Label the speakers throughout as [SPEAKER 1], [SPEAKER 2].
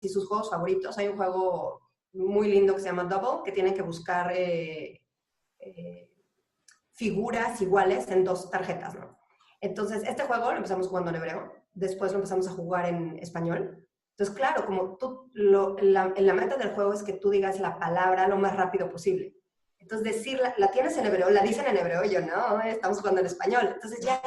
[SPEAKER 1] y sus juegos favoritos. Hay un juego muy lindo que se llama Double, que tienen que buscar figuras iguales en 2 tarjetas, ¿no? Entonces, este juego lo empezamos jugando en hebreo, después lo empezamos a jugar en español. Entonces, claro, como la meta del juego es que tú digas la palabra lo más rápido posible. Entonces, decirla, la tienes en hebreo, la dicen en hebreo, y yo, no, estamos jugando en español. Entonces, ya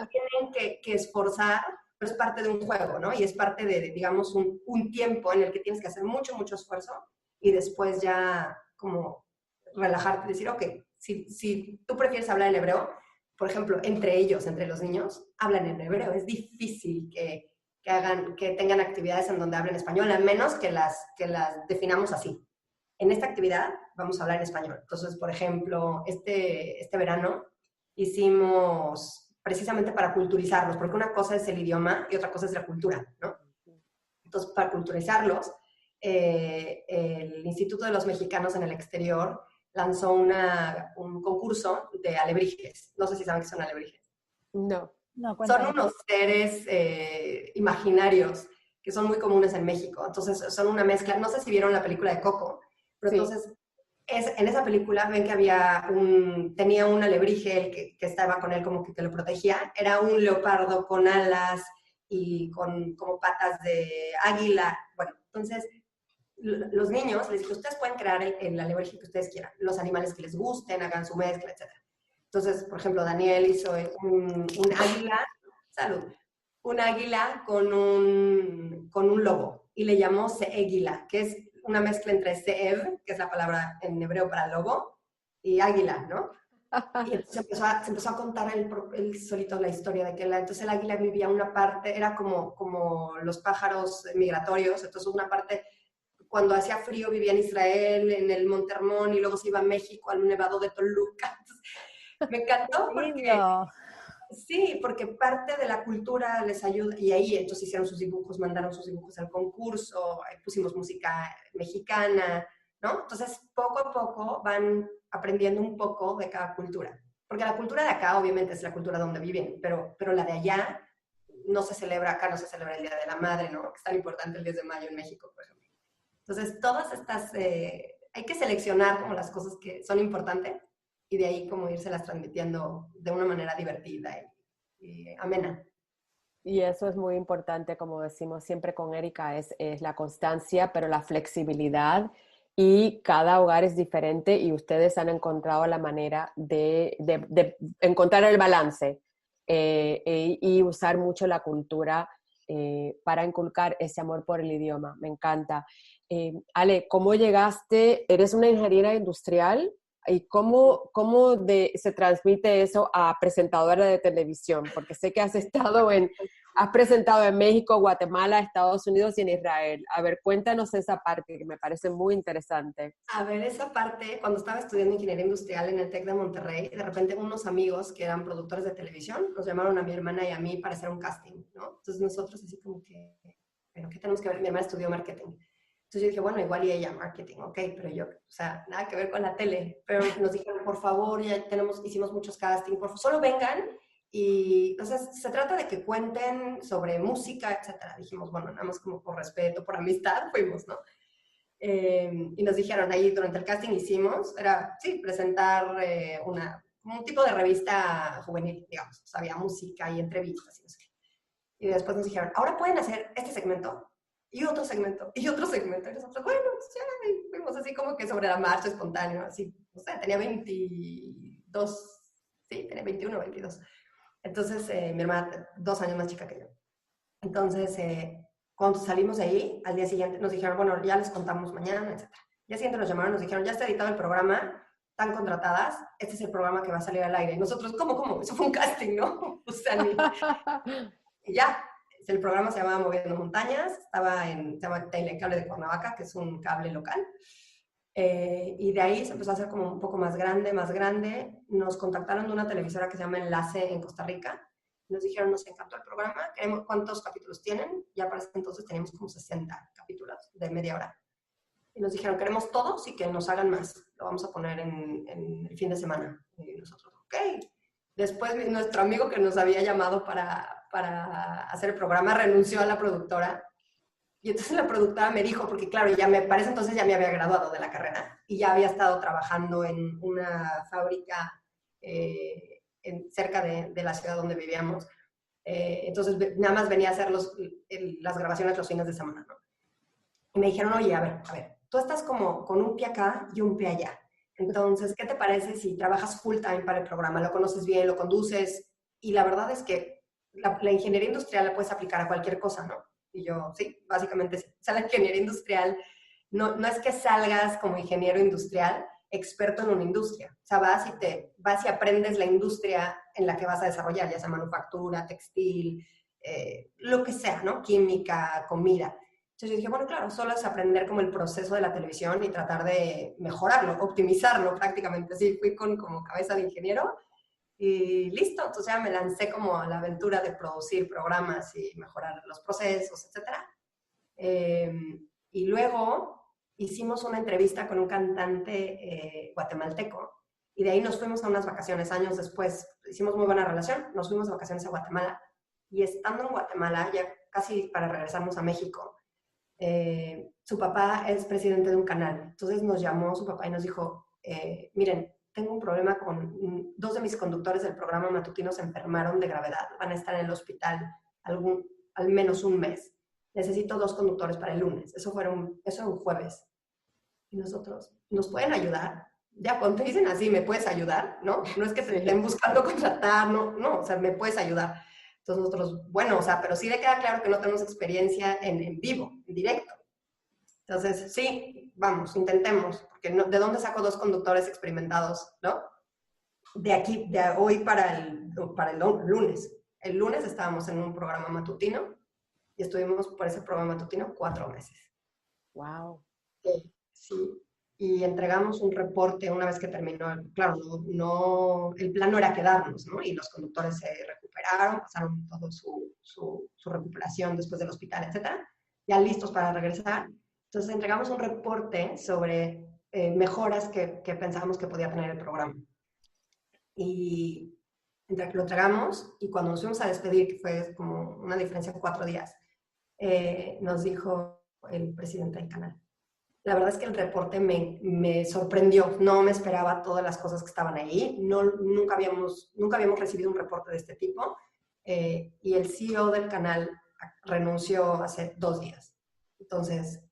[SPEAKER 1] tienen que esforzar, pero es parte de un juego, ¿no? Y es parte de digamos, un tiempo en el que tienes que hacer mucho, mucho esfuerzo, y después ya como relajarte y decir, ok, si tú prefieres hablar en hebreo, por ejemplo, entre ellos, entre los niños, hablan en hebreo. Es difícil que tengan actividades en donde hablen español, a menos que las definamos así. En esta actividad vamos a hablar en español. Entonces, por ejemplo, este verano hicimos precisamente para culturizarlos, porque una cosa es el idioma y otra cosa es la cultura, ¿no? Entonces, para culturizarlos, el Instituto de los Mexicanos en el Exterior lanzó un concurso de alebrijes. No sé si saben qué son alebrijes.
[SPEAKER 2] No.
[SPEAKER 3] No,
[SPEAKER 1] Son
[SPEAKER 3] cuéntame.
[SPEAKER 1] unos seres imaginarios que son muy comunes en México. Entonces, son una mezcla. No sé si vieron la película de Coco, pero
[SPEAKER 2] Sí.
[SPEAKER 1] entonces, en esa película ven que tenía un alebrije que estaba con él como que lo protegía. Era un leopardo con alas y con como patas de águila. Bueno, entonces los niños, les dije, ustedes pueden crear el alebrije que ustedes quieran, los animales que les gusten, hagan su mezcla, etc. Entonces, por ejemplo, Daniel hizo un águila, salud, un águila con un lobo, y le llamó Se'egila, que es una mezcla entre Se'ev, que es la palabra en hebreo para lobo, y águila, ¿no? Y entonces se empezó a contar él solito la historia de que entonces el águila vivía una parte, era como los pájaros migratorios, entonces una parte, cuando hacía frío vivía en Israel, en el Monte Hermón, y luego se iba a México al Nevado de Toluca. Entonces, me encantó porque, sí, porque parte de la cultura les ayuda, y ahí entonces hicieron sus dibujos, mandaron sus dibujos al concurso, pusimos música mexicana, ¿no? Entonces, poco a poco van aprendiendo un poco de cada cultura. Porque la cultura de acá, obviamente, es la cultura donde viven, pero la de allá no se celebra, acá no se celebra el Día de la Madre, ¿no? Que es tan importante el 10 de mayo en México, por ejemplo. Entonces, todas estas, hay que seleccionar como las cosas que son importantes y de ahí como irselas transmitiendo de una manera divertida y amena.
[SPEAKER 2] Y eso es muy importante, como decimos siempre con Erika, es la constancia, pero la flexibilidad, y cada hogar es diferente y ustedes han encontrado la manera de encontrar el balance y usar mucho la cultura para inculcar ese amor por el idioma. Me encanta. Ale, ¿cómo llegaste? ¿Eres una ingeniera industrial? ¿Y cómo se transmite eso a presentadora de televisión? Porque sé que has presentado en México, Guatemala, Estados Unidos y en Israel. A ver, cuéntanos esa parte que me parece muy interesante.
[SPEAKER 1] A ver, esa parte, cuando estaba estudiando ingeniería industrial en el TEC de Monterrey, de repente unos amigos que eran productores de televisión nos llamaron a mi hermana y a mí para hacer un casting, ¿no? Entonces nosotros así como que, bueno, ¿qué tenemos que ver? Mi hermana estudió marketing. Entonces yo dije, bueno, igual y ella marketing, ok, pero yo, o sea, nada que ver con la tele. Pero nos dijeron, por favor, ya hicimos muchos castings, por favor, solo vengan. Y entonces se trata de que cuenten sobre música, etcétera. Dijimos, bueno, nada más como por respeto, por amistad, fuimos, ¿no? Y nos dijeron ahí durante el casting hicimos, era, sí, presentar un tipo de revista juvenil, digamos. O sea, había música y entrevistas y no sé qué. Y después nos dijeron, ahora pueden hacer este segmento y otro segmento y otro segmento. Y nosotros, bueno, ya, y fuimos así como que sobre la marcha, espontáneo, así, no sé, tenía 22, sí, tenía 21, 22. Entonces, mi hermana, 2 años más chica que yo. Entonces, cuando salimos de ahí, al día siguiente nos dijeron, bueno, ya les contamos mañana, etc. Al día siguiente nos llamaron, nos dijeron, ya está editado el programa, están contratadas, este es el programa que va a salir al aire. Y nosotros, ¿cómo? Eso fue un casting, ¿no? O sea, y ya, el programa se llamaba Moviendo Montañas, se llama Telecable de Cuernavaca, que es un cable local. Y de ahí se empezó a hacer como un poco más grande, más grande. Nos contactaron de una televisora que se llama Enlace en Costa Rica. Nos dijeron, nos encantó el programa, queremos, ¿cuántos capítulos tienen? Ya para ese entonces teníamos como 60 capítulos de media hora. Y nos dijeron, queremos todos y que nos hagan más. Lo vamos a poner en el fin de semana. Y nosotros, ok. Después nuestro amigo que nos había llamado para hacer el programa renunció a la productora Y entonces la productora me dijo, porque claro, para ese entonces ya me había graduado de la carrera y ya había estado trabajando en una fábrica cerca de la ciudad donde vivíamos. Entonces nada más venía a hacer las grabaciones los fines de semana, ¿no? Y me dijeron, oye, a ver, tú estás como con un pie acá y un pie allá. Entonces, ¿qué te parece si trabajas full time para el programa? Lo conoces bien, lo conduces. Y la verdad es que la ingeniería industrial la puedes aplicar a cualquier cosa, ¿no? Y yo, sí, básicamente sí. O sea, la ingeniería industrial no es que salgas como ingeniero industrial experto en una industria. O sea, vas y aprendes la industria en la que vas a desarrollar, ya sea manufactura, textil, lo que sea, ¿no? Química, comida. Entonces yo dije, bueno, claro, solo es aprender como el proceso de la televisión y tratar de mejorarlo, optimizarlo prácticamente. Así fui con como cabeza de ingeniero y listo. Entonces ya me lancé como a la aventura de producir programas y mejorar los procesos, etcétera. Y luego hicimos una entrevista con un cantante guatemalteco y de ahí nos fuimos a unas vacaciones años después. Hicimos muy buena relación, nos fuimos de vacaciones a Guatemala y estando en Guatemala, ya casi para regresarnos a México, su papá es presidente de un canal. Entonces nos llamó su papá y nos dijo, miren, tengo un problema con dos de mis conductores del programa matutino se enfermaron de gravedad, van a estar en el hospital al menos un mes. Necesito 2 conductores para el lunes. Eso era un jueves. Y nosotros, ¿nos pueden ayudar? Ya, cuando te dicen así, ¿me puedes ayudar? ¿No? No es que te estén buscando contratar, no, o sea, ¿me puedes ayudar? Entonces nosotros, bueno, o sea, pero sí le queda claro que no tenemos experiencia en vivo, en directo. Entonces, sí, vamos, intentemos, porque ¿de dónde saco 2 conductores experimentados, no? De aquí, de hoy para el lunes. El lunes estábamos en un programa matutino y estuvimos por ese programa matutino 4 meses.
[SPEAKER 2] Wow.
[SPEAKER 1] Sí. Y entregamos un reporte una vez que terminó. Claro, el plan no era quedarnos, ¿no? Y los conductores se recuperaron, pasaron todo su recuperación después del hospital, etcétera, ya listos para regresar. Entonces entregamos un reporte sobre mejoras que pensábamos que podía tener el programa. Y lo entregamos y cuando nos fuimos a despedir, que fue como una diferencia de 4 días, nos dijo el presidente del canal. La verdad es que el reporte me sorprendió, no me esperaba todas las cosas que estaban ahí, nunca habíamos recibido un reporte de este tipo y el CEO del canal renunció hace 2 días. Entonces,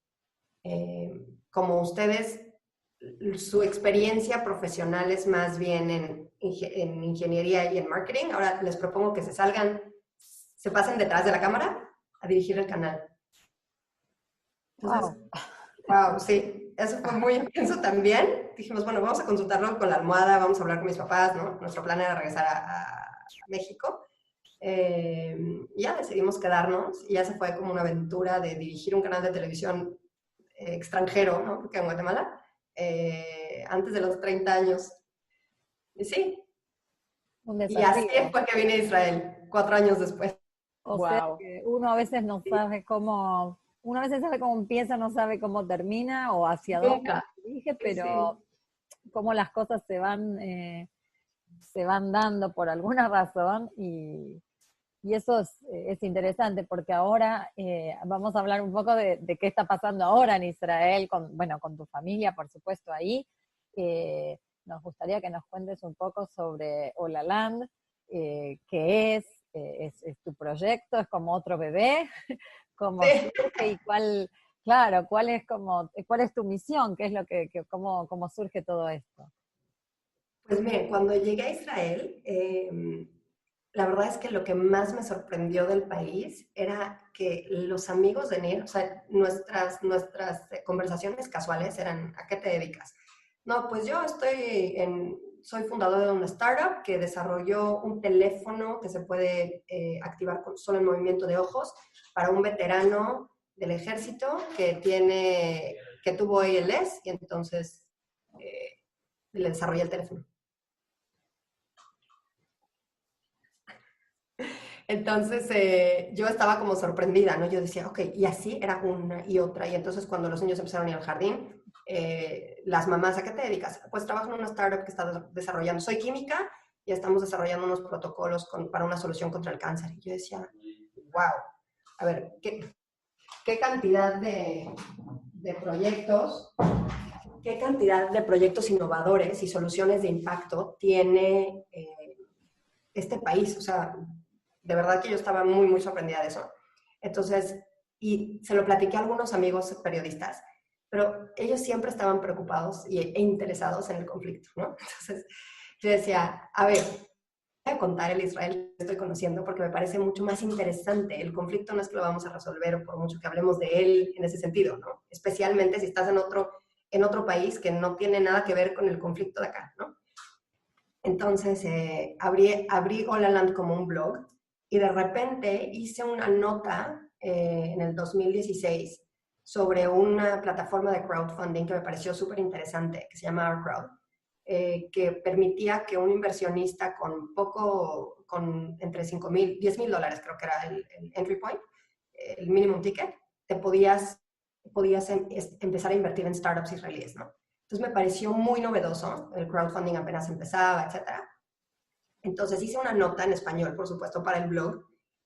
[SPEAKER 1] como ustedes, su experiencia profesional es más bien en ingeniería y en marketing, ahora les propongo que se pasen detrás de la cámara a dirigir el canal. Entonces, wow, sí, eso fue muy intenso también. Dijimos, bueno, vamos a consultarlo con la almohada, vamos a hablar con mis papás, ¿no? Nuestro plan era regresar a México. Y ya decidimos quedarnos y ya se fue como una aventura de dirigir un canal de televisión extranjero, ¿no? Porque en Guatemala, antes de los 30 años. Y sí. Y así fue que vine a Israel, 4 años después.
[SPEAKER 3] O sea que uno a veces no sabe cómo, uno a veces sabe cómo empieza, no sabe cómo termina o hacia dónde se dirige, pero cómo las cosas se van dando por alguna razón y eso es interesante porque ahora vamos a hablar un poco de qué está pasando ahora en Israel, con tu familia, por supuesto, ahí. Nos gustaría que nos cuentes un poco sobre Hola Land, qué es tu proyecto, es como otro bebé, cómo surge y cuál es tu misión, qué es lo cómo surge todo esto.
[SPEAKER 1] Pues miren, cuando llegué a Israel, la verdad es que lo que más me sorprendió del país era que los amigos de Nir, o sea, nuestras conversaciones casuales eran, ¿a qué te dedicas? No, pues yo soy fundador de una startup que desarrolló un teléfono que se puede activar solo el movimiento de ojos para un veterano del ejército que tuvo ALS y entonces le desarrollé el teléfono. Entonces yo estaba como sorprendida, ¿no? Yo decía, ok, y así era una y otra. Y entonces cuando los niños empezaron a ir al jardín, las mamás, ¿a qué te dedicas? Pues trabajo en una startup que está desarrollando, soy química y estamos desarrollando unos protocolos para una solución contra el cáncer. Y yo decía, wow, a ver, qué cantidad de proyectos, qué cantidad de proyectos innovadores y soluciones de impacto tiene este país. O sea, de verdad que yo estaba muy, muy sorprendida de eso. Entonces, y se lo platiqué a algunos amigos periodistas, pero ellos siempre estaban preocupados e interesados en el conflicto, ¿no? Entonces, yo decía, a ver, voy a contar el Israel que estoy conociendo porque me parece mucho más interesante. El conflicto no es que lo vamos a resolver por mucho que hablemos de él en ese sentido, ¿no? Especialmente si estás en otro país que no tiene nada que ver con el conflicto de acá, ¿no? Entonces, abrí Hola Land como un blog y de repente hice una nota en el 2016 sobre una plataforma de crowdfunding que me pareció súper interesante, que se llama Our Crowd, que permitía que un inversionista con entre $5,000, $10,000 creo que era el entry point, el minimum ticket, te podías empezar a invertir en startups israelíes, ¿no? Entonces me pareció muy novedoso, el crowdfunding apenas empezaba, etc. Entonces hice una nota en español, por supuesto, para el blog,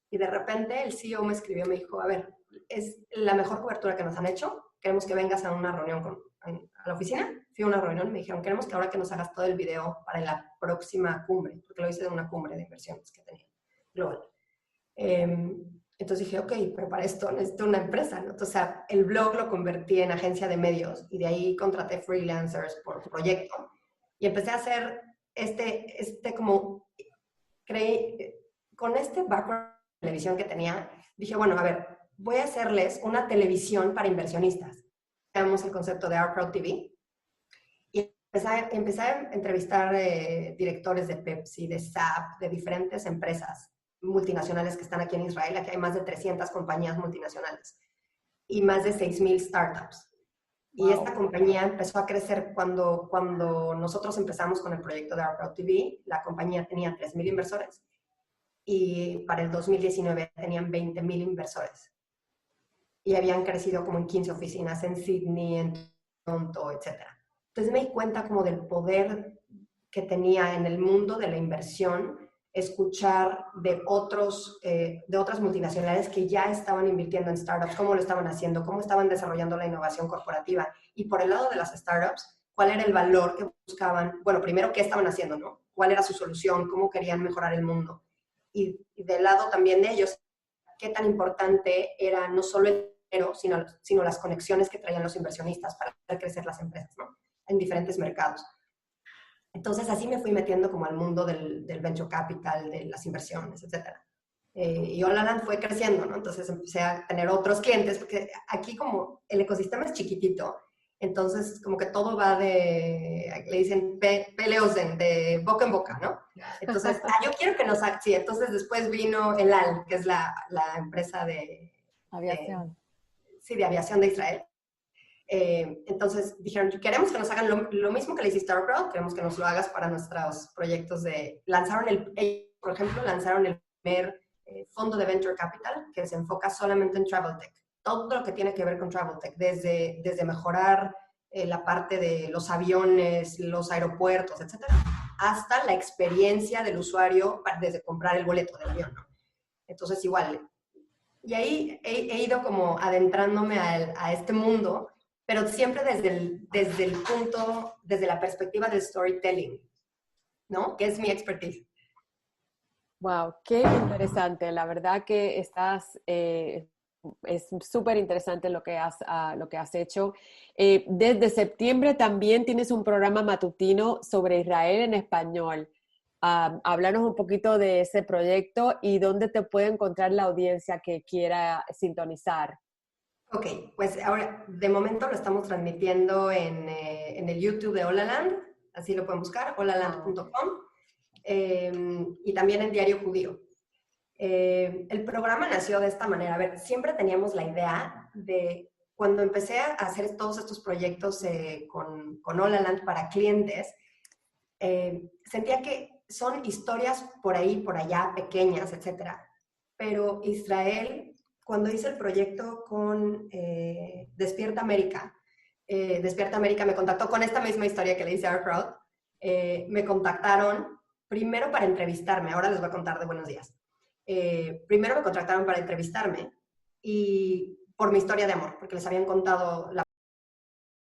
[SPEAKER 1] y de repente el CEO me escribió y me dijo, a ver, es la mejor cobertura que nos han hecho, queremos que vengas a una reunión a la oficina. Fui a una reunión y me dijeron, queremos que ahora que nos hagas todo el video para la próxima cumbre, porque lo hice de una cumbre de inversiones que tenía global. Entonces dije, ok, pero para esto necesito una empresa, ¿no? Entonces, o sea, el blog lo convertí en agencia de medios y de ahí contraté freelancers por proyecto y empecé a hacer con este background de televisión que tenía, dije, bueno, a ver, voy a hacerles una televisión para inversionistas. Tenemos el concepto de Our Crowd TV y empecé a entrevistar directores de Pepsi, de SAP, de diferentes empresas multinacionales que están aquí en Israel. Aquí hay más de 300 compañías multinacionales y más de 6,000 startups. Wow. Y esta compañía empezó a crecer cuando nosotros empezamos con el proyecto de Our Crowd TV. La compañía tenía 3,000 inversores y para el 2019 tenían 20,000 inversores. Y habían crecido como en 15 oficinas en Sydney, en Toronto, etc. Entonces me di cuenta como del poder que tenía en el mundo de la inversión escuchar de otras multinacionales que ya estaban invirtiendo en startups, cómo lo estaban haciendo, cómo estaban desarrollando la innovación corporativa. Y por el lado de las startups, cuál era el valor que buscaban. Bueno, primero, qué estaban haciendo, ¿no? ¿Cuál era su solución? ¿Cómo querían mejorar el mundo? Y del lado también de ellos, qué tan importante era no solo el dinero, sino las conexiones que traían los inversionistas para hacer crecer las empresas, ¿no? En diferentes mercados. Entonces, así me fui metiendo como al mundo del venture capital, de las inversiones, etc. Y Hola Land fue creciendo, ¿no? Entonces empecé a tener otros clientes, porque aquí como el ecosistema es chiquitito, entonces como que todo va le dicen peleos de boca en boca, ¿no? Entonces, yo quiero que nos haga, sí, entonces después vino El Al, que es la empresa de
[SPEAKER 3] aviación.
[SPEAKER 1] De aviación de Israel. Entonces dijeron, queremos que nos hagan lo mismo que le hiciste a Our Crowd, queremos que nos lo hagas para nuestros proyectos por ejemplo, lanzaron el primer fondo de Venture Capital que se enfoca solamente en Travel Tech. Todo lo que tiene que ver con Travel Tech, desde mejorar la parte de los aviones, los aeropuertos, etcétera, hasta la experiencia del usuario desde comprar el boleto del avión, ¿no? Entonces, igual. Y ahí he ido como adentrándome a este mundo, pero siempre desde la perspectiva del storytelling, ¿no? Que es mi expertise.
[SPEAKER 2] Wow, qué interesante. La verdad que es súper interesante lo que has hecho. Desde septiembre también tienes un programa matutino sobre Israel en español. Háblanos un poquito de ese proyecto y dónde te puede encontrar la audiencia que quiera sintonizar.
[SPEAKER 1] Ok, pues ahora de momento lo estamos transmitiendo en el YouTube de Hola Land, así lo pueden buscar, holaland.com, y también en Diario Judío. El programa nació de esta manera. A ver, siempre teníamos la idea de, cuando empecé a hacer todos estos proyectos con Hola Land para clientes, sentía que son historias por ahí, por allá, pequeñas, etcétera. Pero Israel, cuando hice el proyecto con Despierta América me contactó con esta misma historia que le hice a Our Crowd. Me contactaron primero para entrevistarme. Ahora les voy a contar de Buenos Días. Primero me contactaron para entrevistarme y por mi historia de amor, porque les habían contado la